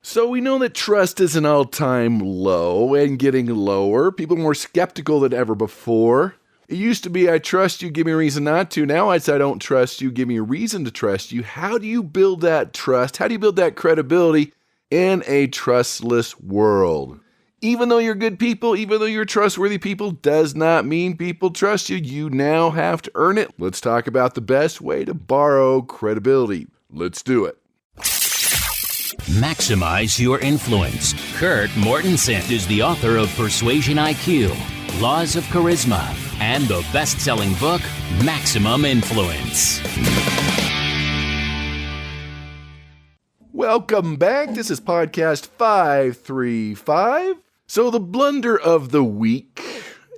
So we know that trust is an all-time low and getting lower. People are more skeptical than ever before. It used to be, I trust you, give me a reason not to. Now it's, I don't trust you, give me a reason to trust you. How do you build that trust? How do you build that credibility in a trustless world? Even though you're good people, even though you're trustworthy people, does not mean people trust you. You now have to earn it. Let's talk about the best way to borrow credibility. Let's do it. Maximize your influence. Kurt Mortensen is the author of Persuasion IQ, Laws of Charisma, and the best-selling book, Maximum Influence. Welcome back. This is podcast 535. So the blunder of the week,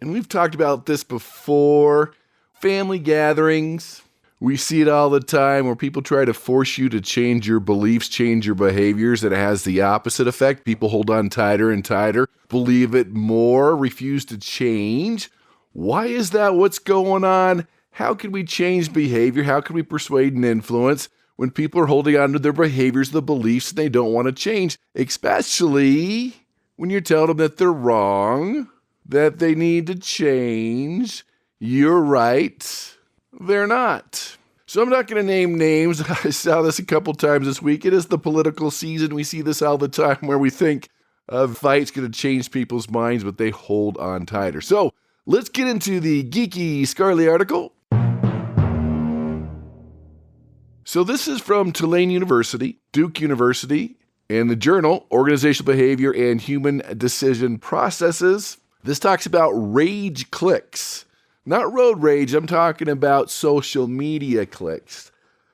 and we've talked about this before, family gatherings. We see it all the time where people try to force you to change your beliefs, change your behaviors. It has the opposite effect. People hold on tighter and tighter, believe it more, refuse to change. Why is that? What's going on? How can we change behavior? How can we persuade and influence when people are holding on to their behaviors, the beliefs, and they don't want to change? Especially when you're telling them that they're wrong, that they need to change. You're right. They're not. So I'm not going to name names. I saw this a couple times this week. It is the political season. We see this all the time where we think a fight's going to change people's minds, but they hold on tighter. So let's get into the geeky Scarly article. So this is from Tulane University, Duke University, and the journal Organizational Behavior and Human Decision Processes. This talks about rage clicks. Not road rage, I'm talking about social media clicks.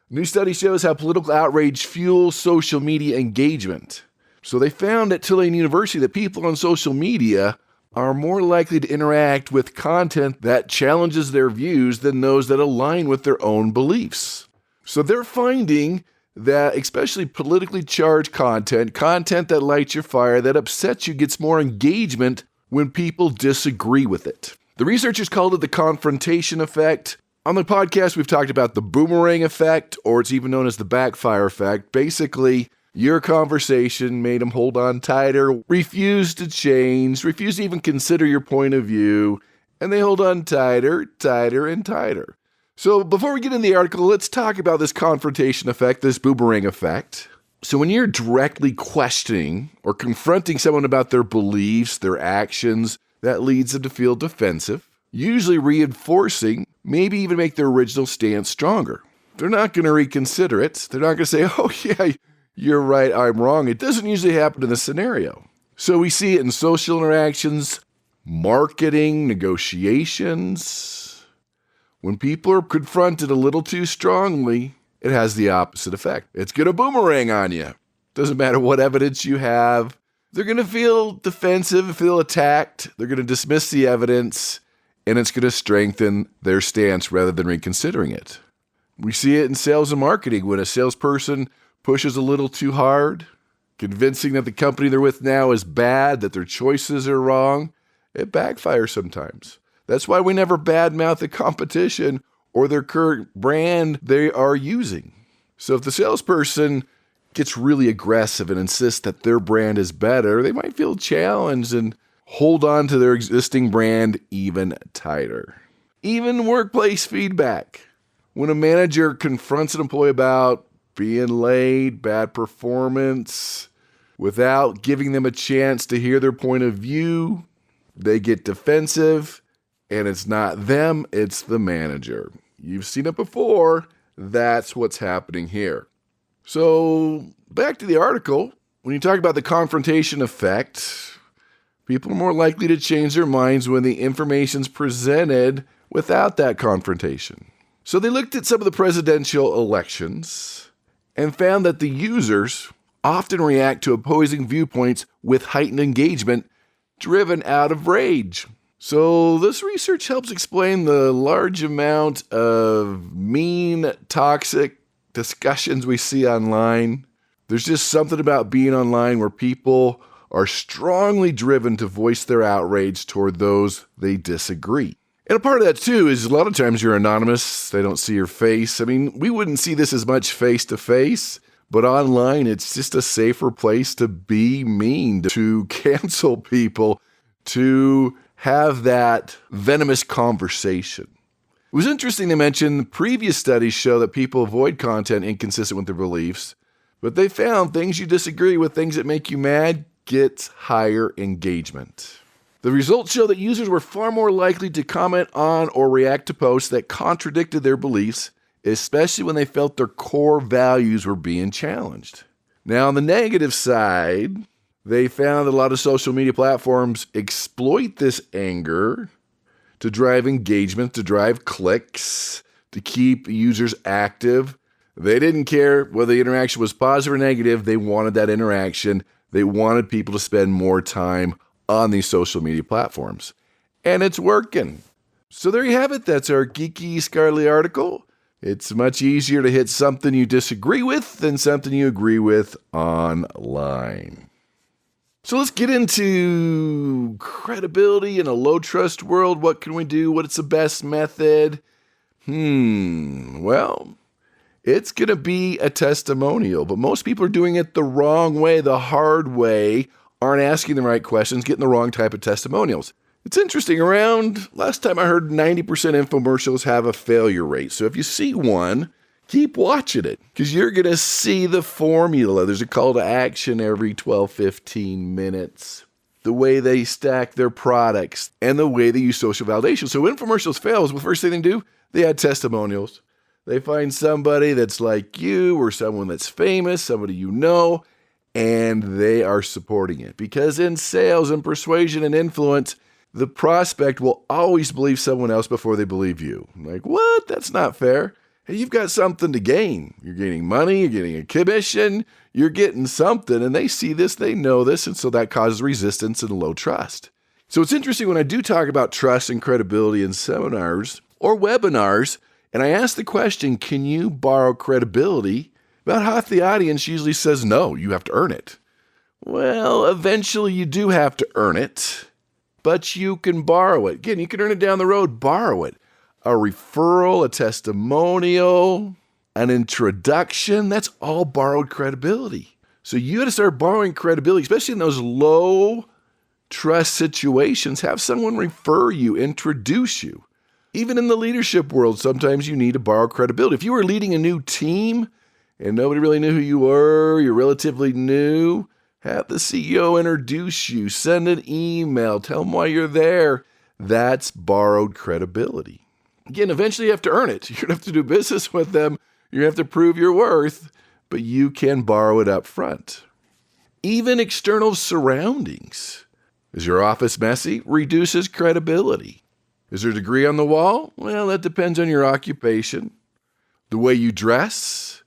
New study shows how political outrage fuels social media engagement. So they found at Tulane University that people on social media are more likely to interact with content that challenges their views than those that align with their own beliefs. So they're finding that especially politically charged content that lights your fire, that upsets you, gets more engagement when people disagree with it. The researchers called it the confrontation effect. On the podcast, we've talked about the boomerang effect, or it's even known as the backfire effect. Basically, your conversation made them hold on tighter, refuse to change, refuse to even consider your point of view, and they hold on tighter, tighter, and tighter. So before we get into the article, let's talk about this confrontation effect, this boomerang effect. So when you're directly questioning or confronting someone about their beliefs, their actions, that leads them to feel defensive, usually reinforcing, maybe even make their original stance stronger. They're not going to reconsider it. They're not going to say, oh yeah, you're right, I'm wrong. It doesn't usually happen in this scenario. So we see it in social interactions, marketing, negotiations. When people are confronted a little too strongly, it has the opposite effect. It's going to boomerang on you. Doesn't matter what evidence you have. They're going to feel defensive, feel attacked. They're going to dismiss the evidence, and it's going to strengthen their stance rather than reconsidering it. We see it in sales and marketing when a salesperson pushes a little too hard, convincing that the company they're with now is bad, that their choices are wrong. It backfires sometimes. That's why we never badmouth the competition or their current brand they are using. So if the salesperson gets really aggressive and insists that their brand is better, they might feel challenged and hold on to their existing brand even tighter. Even workplace feedback. When a manager confronts an employee about being late, bad performance, without giving them a chance to hear their point of view, they get defensive, and it's not them, it's the manager. You've seen it before. That's what's happening here. So back to the article. When you talk about the confrontation effect, people are more likely to change their minds when the information's presented without that confrontation. So they looked at some of the presidential elections and found that the users often react to opposing viewpoints with heightened engagement driven out of rage. So this research helps explain the large amount of mean, toxic discussions we see online. There's just something about being online where people are strongly driven to voice their outrage toward those they disagree. And a part of that, too, is a lot of times you're anonymous. They don't see your face. I mean, we wouldn't see this as much face-to-face, But online, it's just a safer place to be mean, to cancel people, to have that venomous conversation. It was interesting to mention previous studies show that people avoid content inconsistent with their beliefs, but they found things you disagree with, things that make you mad, gets higher engagement. The results show that users were far more likely to comment on or react to posts that contradicted their beliefs, especially when they felt their core values were being challenged. Now, on the negative side, they found that a lot of social media platforms exploit this anger to drive engagement, to drive clicks, to keep users active. They didn't care whether the interaction was positive or negative. They wanted that interaction. They wanted people to spend more time on these social media platforms. And it's working. So there you have it. That's our geeky, scholarly article. It's much easier to hit something you disagree with than something you agree with online. So let's get into credibility in a low-trust world. What can we do? What's the best method? Well, it's going to be a testimonial, but most people are doing it the wrong way, the hard way, aren't asking the right questions, getting the wrong type of testimonials. It's interesting. Last time I heard 90% infomercials have a failure rate. So if you see one, keep watching it because you're going to see the formula. There's a call to action every 12, 15 minutes. The way they stack their products and the way they use social validation. So when infomercials fail, the first thing they do, they add testimonials. They find somebody that's like you or someone that's famous, somebody you know, and they are supporting it. Because in sales and persuasion and influence, the prospect will always believe someone else before they believe you. Like, what? That's not fair. Hey, you've got something to gain. You're gaining money, you're getting a commission, you're getting something, and they see this, they know this, and so that causes resistance and low trust. So it's interesting when I do talk about trust and credibility in seminars or webinars, and I ask the question, can you borrow credibility? About half the audience usually says no, you have to earn it. Well, eventually you do have to earn it, but you can borrow it. Again, you can earn it down the road, borrow it. A referral, a testimonial, an introduction, that's all borrowed credibility. So you got to start borrowing credibility, especially in those low trust situations. Have someone refer you, introduce you. Even in the leadership world, sometimes you need to borrow credibility. If you were leading a new team and nobody really knew who you were, you're relatively new, have the CEO introduce you, send an email, tell them why you're there. That's borrowed credibility. Again, eventually you have to earn it. You're going to have to do business with them. You're going to have to prove your worth, but you can borrow it up front. Even external surroundings. Is your office messy? Reduces credibility. Is there a degree on the wall? Well, that depends on your occupation. The way you dress.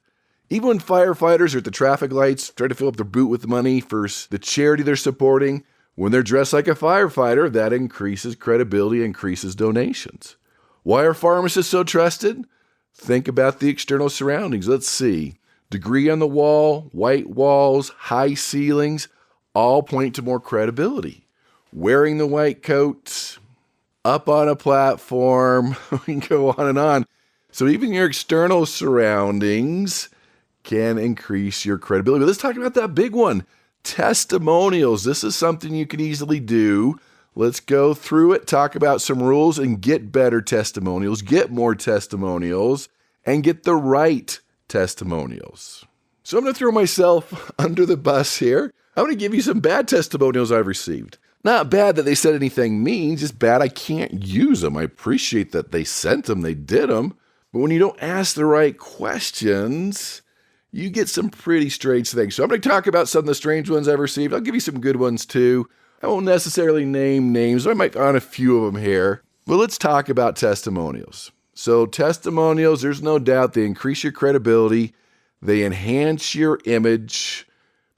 Even when firefighters are at the traffic lights trying to fill up their boot with money for the charity they're supporting, when they're dressed like a firefighter, that increases credibility, increases donations. Why are pharmacists so trusted? Think about the external surroundings. Let's see. Degree on the wall, white walls, high ceilings, all point to more credibility. Wearing the white coat, up on a platform, we can go on and on. So even your external surroundings can increase your credibility. But let's talk about that big one, testimonials. This is something you can easily do. Let's go through it, talk about some rules, and get better testimonials, get more testimonials, and get the right testimonials. So I'm going to throw myself under the bus here. I'm going to give you some bad testimonials I've received. Not bad that they said anything mean, just bad I can't use them. I appreciate that they sent them, they did them. But when you don't ask the right questions, you get some pretty strange things. So I'm going to talk about some of the strange ones I've received. I'll give you some good ones too. I won't necessarily name names. I might find a few of them here. But let's talk about testimonials. So testimonials, there's no doubt they increase your credibility. They enhance your image.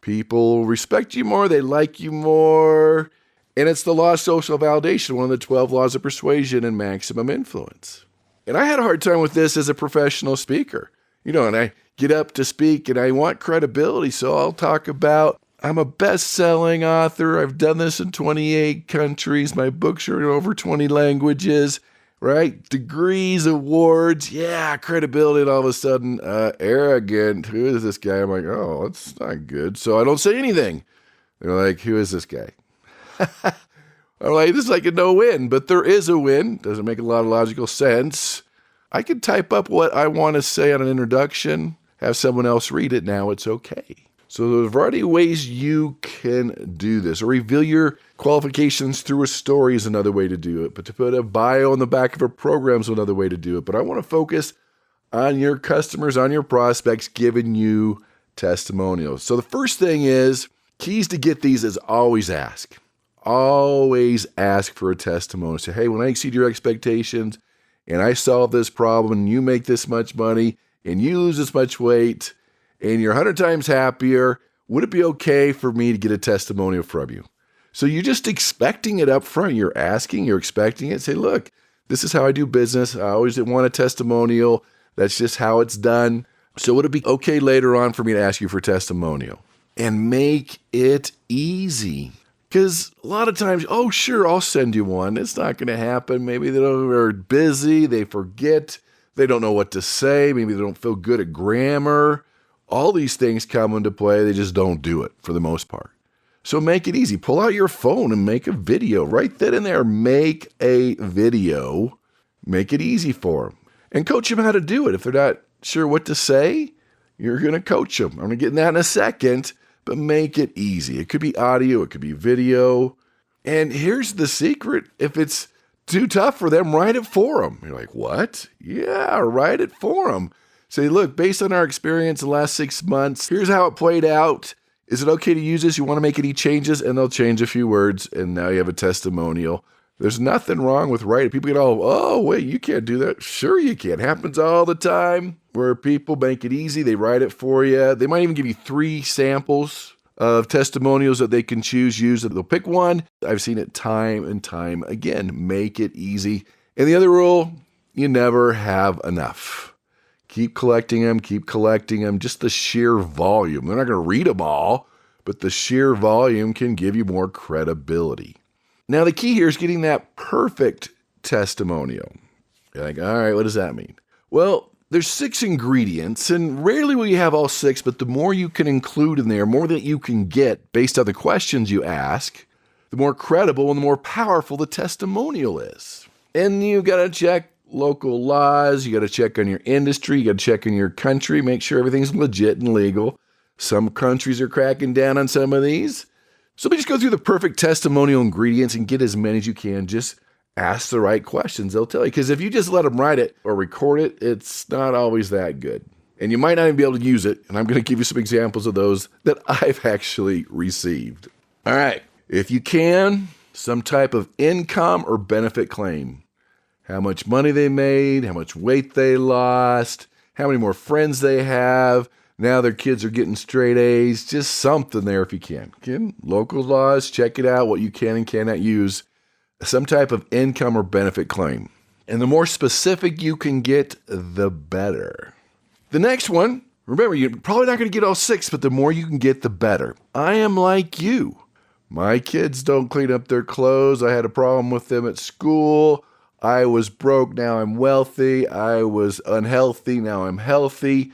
People respect you more. They like you more. And it's the law of social validation, one of the 12 laws of persuasion and maximum influence. And I had a hard time with this as a professional speaker. And I get up to speak and I want credibility. So I'll talk about I'm a best-selling author. I've done this in 28 countries. My books are in over 20 languages. right? Degrees, awards, yeah, credibility, and all of a sudden, arrogant. Who is this guy? I'm like, oh, that's not good. So I don't say anything. They're like, who is this guy? I'm like, this is like a no-win, but there is a win. Doesn't make a lot of logical sense. I can type up what I want to say on an introduction, have someone else read it. Now it's okay. So there's a variety of ways you can do this. Or reveal your qualifications through a story is another way to do it. But to put a bio on the back of a program is another way to do it. But I want to focus on your customers, on your prospects, giving you testimonials. So the first thing is, keys to get these is always ask. Always ask for a testimonial. Say, hey, when I exceed your expectations and I solve this problem and you make this much money and you lose this much weight and you're 100 times happier, would it be okay for me to get a testimonial from you? So you're just expecting it up front. You're asking, you're expecting it. Say, look, this is how I do business. I always want a testimonial. That's just how it's done. So would it be okay later on for me to ask you for a testimonial? And make it easy. Because a lot of times, oh, sure, I'll send you one. It's not going to happen. Maybe they're busy. They forget. They don't know what to say. Maybe they don't feel good at grammar. All these things come into play. They just don't do it for the most part. So make it easy. Pull out your phone and make a video. Write that in there. Make a video. Make it easy for them. And coach them how to do it. If they're not sure what to say, you're going to coach them. I'm going to get in that in a second. But make it easy. It could be audio. It could be video. And here's the secret. If it's too tough for them, write it for them. You're like, what? Yeah, write it for them. Say, look, based on our experience in the last 6 months, here's how it played out. Is it okay to use this? You want to make any changes? And they'll change a few words, and now you have a testimonial. There's nothing wrong with writing. People get all, oh, wait, you can't do that. Sure you can. Happens all the time where people make it easy. They write it for you. They might even give you 3 samples of testimonials that they can use. They'll pick one. I've seen it time and time again. Make it easy. And the other rule, you never have enough. Keep collecting them. Just the sheer volume. They're not going to read them all, but the sheer volume can give you more credibility. Now, the key here is getting that perfect testimonial. You're like, all right, what does that mean? Well, there's 6 ingredients, and rarely will you have all 6, but the more you can include in there, more that you can get based on the questions you ask, the more credible and the more powerful the testimonial is. And you got to check local laws, you got to check on your industry, you got to check on your country, make sure everything's legit and legal. Some countries are cracking down on some of these. So let me just go through the perfect testimonial ingredients and get as many as you can. Just ask the right questions. They'll tell you. Because if you just let them write it or record it, it's not always that good. And you might not even be able to use it. And I'm going to give you some examples of those that I've actually received. All right. If you can, some type of income or benefit claim. How much money they made, how much weight they lost, how many more friends they have. Now their kids are getting straight A's. Just something there if you can. Again, local laws, check it out, what you can and cannot use. Some type of income or benefit claim. And the more specific you can get, the better. The next one, remember, you're probably not going to get all 6, but the more you can get, the better. I am like you. My kids don't clean up their clothes. I had a problem with them at school. I was broke, now I'm wealthy. I was unhealthy, now I'm healthy.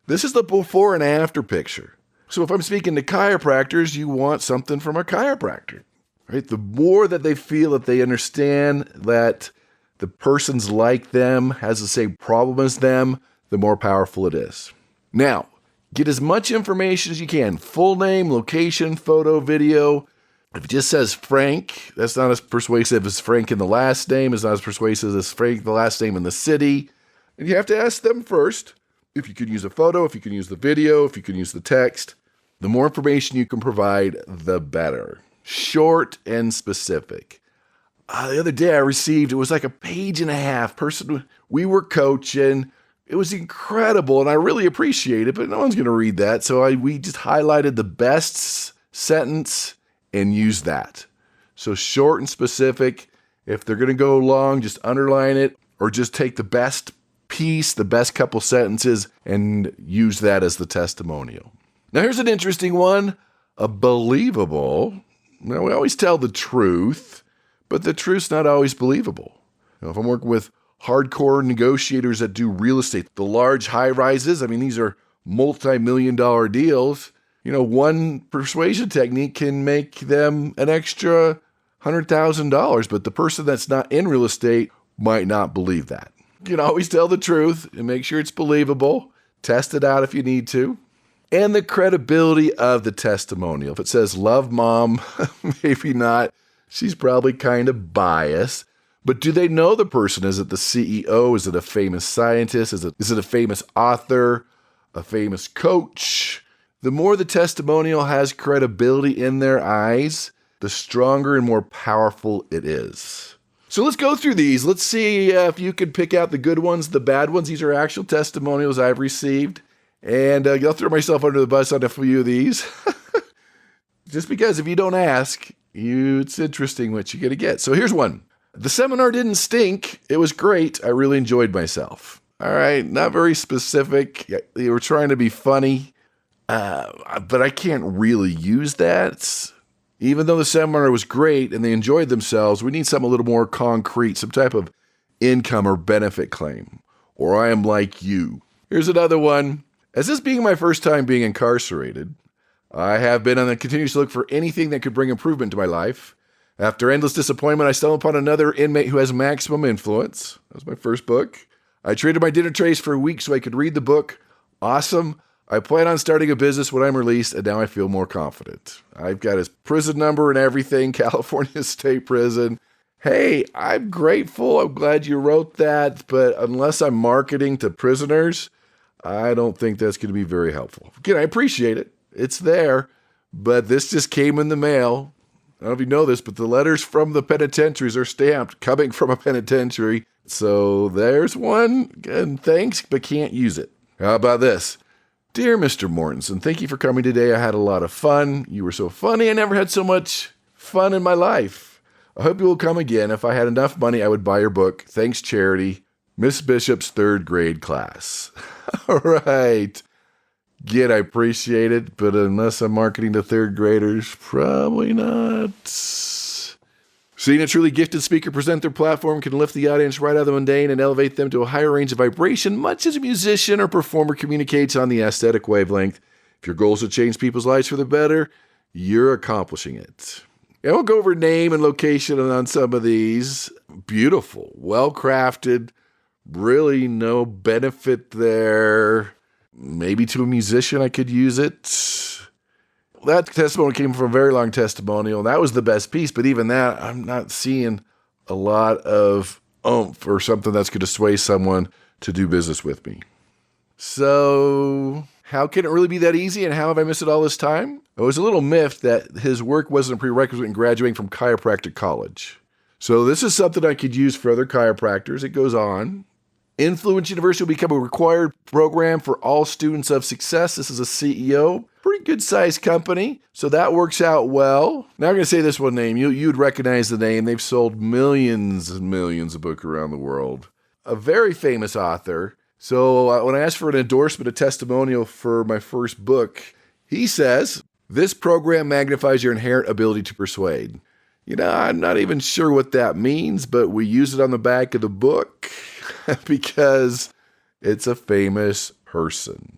This is the before and after picture. So if I'm speaking to chiropractors, you want something from a chiropractor, right? The more that they feel that they understand that the person's like them, has the same problem as them, the more powerful it is. Now, get as much information as you can. Full name, location, photo, video. If it just says Frank, that's not as persuasive as Frank in the last name. It's not as persuasive as Frank, the last name in the city. And you have to ask them first if you can use a photo, if you can use the video, if you can use the text. The more information you can provide, the better. Short and specific. The other day I received, it was like a 1.5 page person. We were coaching. It was incredible, and I really appreciate it, but no one's going to read that. So we just highlighted the best sentence and use that. So short and specific. If they're going to go long, just underline it or just take the best piece, the best couple sentences, and use that as the testimonial. Now here's an interesting one. A believable. Now we always tell the truth, but the truth's not always believable. If I'm working with hardcore negotiators that do real estate, the large high rises, these are multi-million-dollar deals. One persuasion technique can make them an extra $100,000, but the person that's not in real estate might not believe that. You can always tell the truth and make sure it's believable. Test it out if you need to. And the credibility of the testimonial. If it says, love mom, maybe not. She's probably kind of biased. But do they know the person? Is it the CEO? Is it a famous scientist? Is it a famous author? A famous coach? The more the testimonial has credibility in their eyes, the stronger and more powerful it is. So let's go through these. Let's see if you can pick out the good ones, the bad ones. These are actual testimonials I've received. And I'll throw myself under the bus on a few of these. Just because if you don't ask, it's interesting what you're going to get. So here's one. The seminar didn't stink. It was great. I really enjoyed myself. All right, not very specific. They were trying to be funny, but I can't really use that. Even though the seminar was great and they enjoyed themselves, we need something a little more concrete, some type of income or benefit claim. Or I am like you. Here's another one. As this being my first time being incarcerated, I have been on a continuous look for anything that could bring improvement to my life. After endless disappointment, I stumbled upon another inmate who has maximum influence. That was my first book. I traded my dinner trays for a week so I could read the book. Awesome. I plan on starting a business when I'm released, and now I feel more confident. I've got his prison number and everything, California State Prison. Hey, I'm grateful. I'm glad you wrote that, but unless I'm marketing to prisoners, I don't think that's going to be very helpful. Again, I appreciate it. It's there, but this just came in the mail. I don't know if you know this, but the letters from the penitentiaries are stamped coming from a penitentiary. So there's one, and thanks, but can't use it. How about this? Dear Mr. Mortensen, thank you for coming today. I had a lot of fun. You were so funny. I never had so much fun in my life. I hope you will come again. If I had enough money, I would buy your book. Thanks, Charity. Miss Bishop's third grade class. All right. Again, I appreciate it, but unless I'm marketing to third graders, probably not. Seeing a truly gifted speaker present their platform can lift the audience right out of the mundane and elevate them to a higher range of vibration, much as a musician or performer communicates on the aesthetic wavelength. If your goal is to change people's lives for the better, you're accomplishing it. I won't go over name and location on some of these. Beautiful, well-crafted, really no benefit there. Maybe to a musician I could use it. That testimonial came from a very long testimonial. That was the best piece, but even that, I'm not seeing a lot of oomph or something that's going to sway someone to do business with me. So how can it really be that easy, and how have I missed it all this time? I was a little miffed that his work wasn't a prerequisite in graduating from chiropractic college. So this is something I could use for other chiropractors. It goes on. Influence University will become a required program for all students of success. This is a CEO. Pretty good-sized company, so that works out well. Now I'm going to say this one name. You'd recognize the name. They've sold millions and millions of books around the world. A very famous author. So when I asked for an endorsement, a testimonial for my first book, he says, this program magnifies your inherent ability to persuade. I'm not even sure what that means, but we use it on the back of the book because it's a famous person.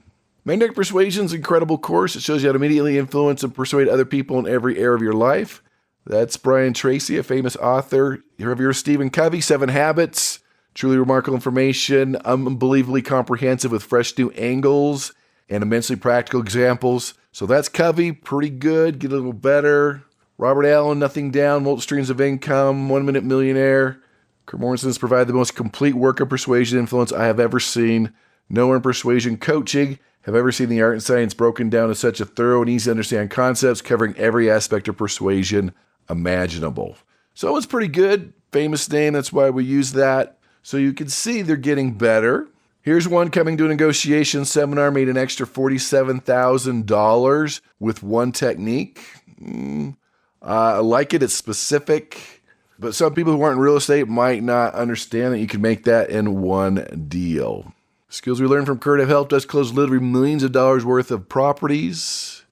Magnetic Persuasion is an incredible course. It shows you how to immediately influence and persuade other people in every area of your life. That's Brian Tracy, a famous author. Here's Stephen Covey, 7 Habits. Truly remarkable information, unbelievably comprehensive with fresh new angles and immensely practical examples. So that's Covey, pretty good, get a little better. Robert Allen, Nothing Down, Multiple Streams of Income, 1 Minute Millionaire. Kurt Mortensen has provided the most complete work of persuasion influence I have ever seen. Nowhere in persuasion coaching have ever seen the art and science broken down to such a thorough and easy to understand concepts covering every aspect of persuasion imaginable. So it's pretty good. Famous name, that's why we use that. So you can see they're getting better. Here's one coming to a negotiation seminar, made an extra $47,000 with one technique. I like it. It's specific. But some people who aren't in real estate might not understand that you can make that in one deal. Skills we learned from Kurt have helped us close literally millions of dollars worth of properties.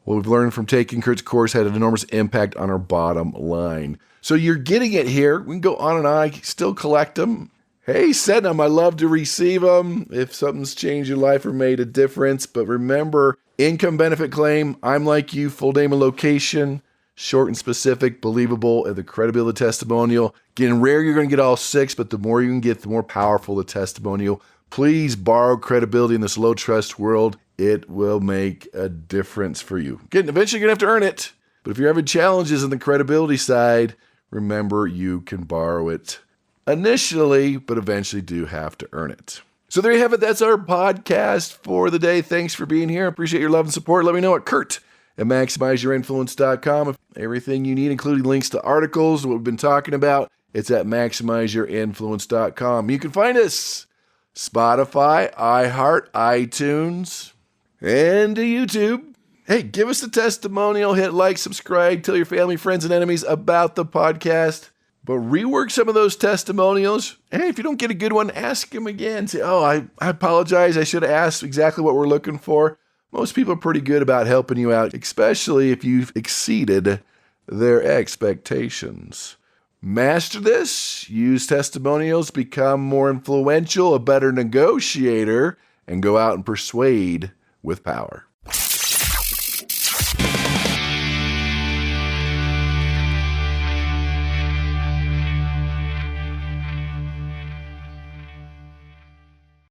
what we've learned from taking Kurt's course had an enormous impact on our bottom line. So you're getting it here. We can go on and on. I still collect them. Hey, send them. I love to receive them if something's changed your life or made a difference. But remember, income benefit claim, I'm like you, full name and location, short and specific, believable, and the credibility testimonial. Again, rare you're going to get all 6, but the more you can get, the more powerful the testimonial. Please borrow credibility in this low trust world. It will make a difference for you. Again, eventually you're going to have to earn it. But if you're having challenges on the credibility side, remember you can borrow it initially, but eventually do have to earn it. So there you have it. That's our podcast for the day. Thanks for being here. I appreciate your love and support. Let me know at Kurt@MaximizeYourInfluence.com. Everything you need, including links to articles, what we've been talking about, it's at MaximizeYourInfluence.com. You can find us Spotify, iHeart, iTunes, and YouTube. Hey, give us a testimonial, hit like, subscribe, tell your family, friends, and enemies about the podcast. But rework some of those testimonials. Hey, if you don't get a good one, ask them again. Say, I apologize. I should have asked exactly what we're looking for. Most people are pretty good about helping you out, especially if you've exceeded their expectations. Master this, use testimonials, become more influential, a better negotiator, and go out and persuade with power.